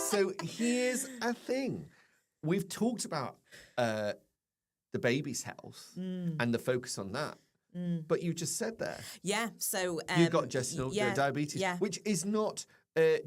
So here's a thing. We've talked about the baby's health and the focus on that. But you just said there. Yeah, so... you got gestational diabetes, yeah. which is not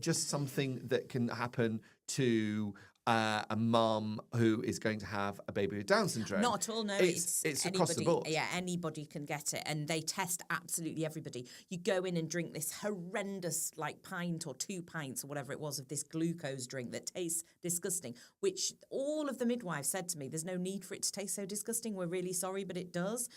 just something that can happen to a mum who is going to have a baby with Down syndrome. Not at all, no. It's anybody, across the board. Yeah, anybody can get it. And they test absolutely everybody. You go in and drink this horrendous, like, pint or 2 pints or whatever it was of this glucose drink that tastes disgusting, which all of the midwives said to me, there's no need for it to taste so disgusting. We're really sorry, but it does.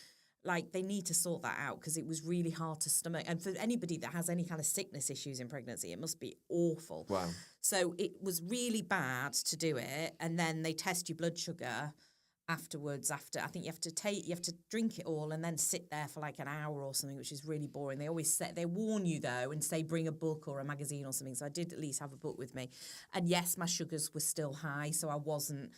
Like, they need to sort that out because it was really hard to stomach. And for anybody that has any kind of sickness issues in pregnancy, it must be awful. Wow. So it was really bad to do it. And then they test your blood sugar afterwards. I think you have to drink it all and then sit there for like an hour or something, which is really boring. They always say, they warn you though and say bring a book or a magazine or something. So I did at least have a book with me. And yes, my sugars were still high. So I wasn't,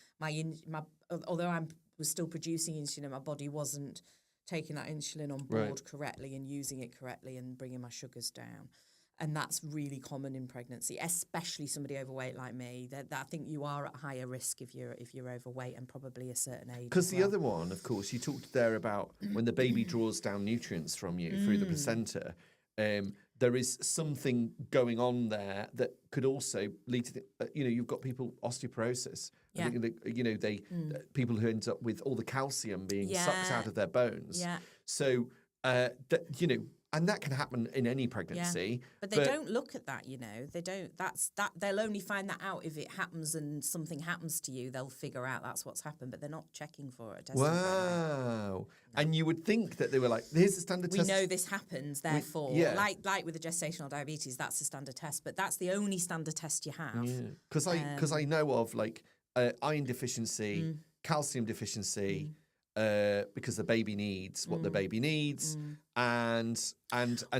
although I was still producing insulin, my body wasn't taking that insulin on board correctly and using it correctly and bringing my sugars down. And that's really common in pregnancy, especially somebody overweight like me. That I think you are at higher risk if you're overweight and probably a certain age. Because the other one, of course, you talked there about when the baby draws down nutrients from you through the placenta. There is something going on there that could also lead to, you've got people osteoporosis. Yeah. People who end up with all the calcium being sucked out of their bones. Yeah. So, and that can happen in any pregnancy. Yeah. But they don't look at that, They don't. They'll only find that out if it happens and something happens to you. They'll figure out that's what's happened, but they're not checking for it. Wow. No. And you would think that they were like, here's the standard test. We know this happens, therefore. Like with the gestational diabetes, that's a standard test, but that's the only standard test you have. Yeah. Because I know of like iron deficiency, calcium deficiency, because the baby needs what the baby needs, and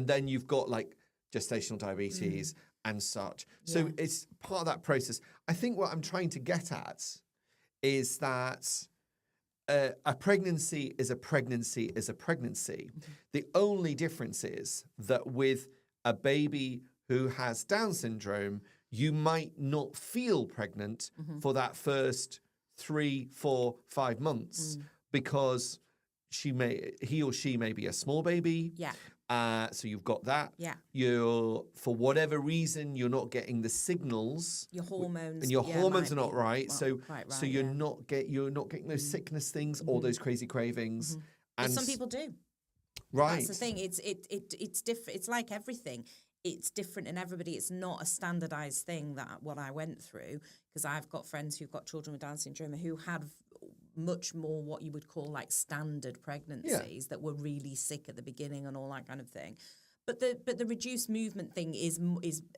then you've got like gestational diabetes and such. So it's part of that process. I think what I'm trying to get at is that a pregnancy is a pregnancy is a pregnancy. The only difference is that with a baby who has Down syndrome, you might not feel pregnant for that first 3, 4, 5 months. Because he or she may be a small baby. Yeah. So you've got that. Yeah. For whatever reason, you're not getting the signals. Your hormones. And your hormones are not right. So you're yeah. not getting those sickness things or those crazy cravings. But And some people do. Right. That's the thing. It's different. It's like everything. It's different in everybody. It's not a standardized thing that what I went through, because I've got friends who've got children with Down syndrome who had much more what you would call like standard pregnancies that were really sick at the beginning and all that kind of thing. But the reduced movement thing is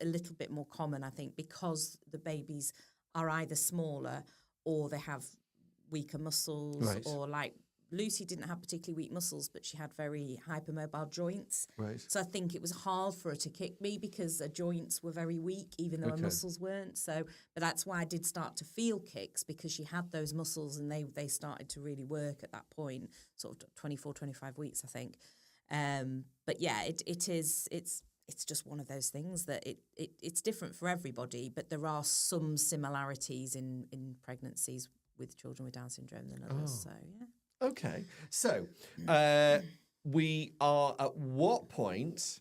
a little bit more common, I think, because the babies are either smaller or they have weaker muscles, or like Lucy didn't have particularly weak muscles, but she had very hypermobile joints. Right. So I think it was hard for her to kick me because her joints were very weak, even though her muscles weren't. So, but that's why I did start to feel kicks, because she had those muscles and they started to really work at that point, sort of 24, 25 weeks, I think. But yeah, it's just one of those things that it's different for everybody, but there are some similarities in pregnancies with children with Down syndrome than others. So yeah. Okay, so we are at what point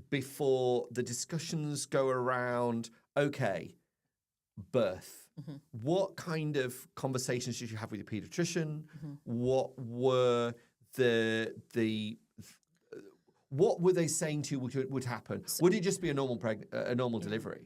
before the discussions go around, okay, birth? What kind of conversations did you have with your paediatrician? What were what were they saying to you would happen? Would it just be a normal delivery?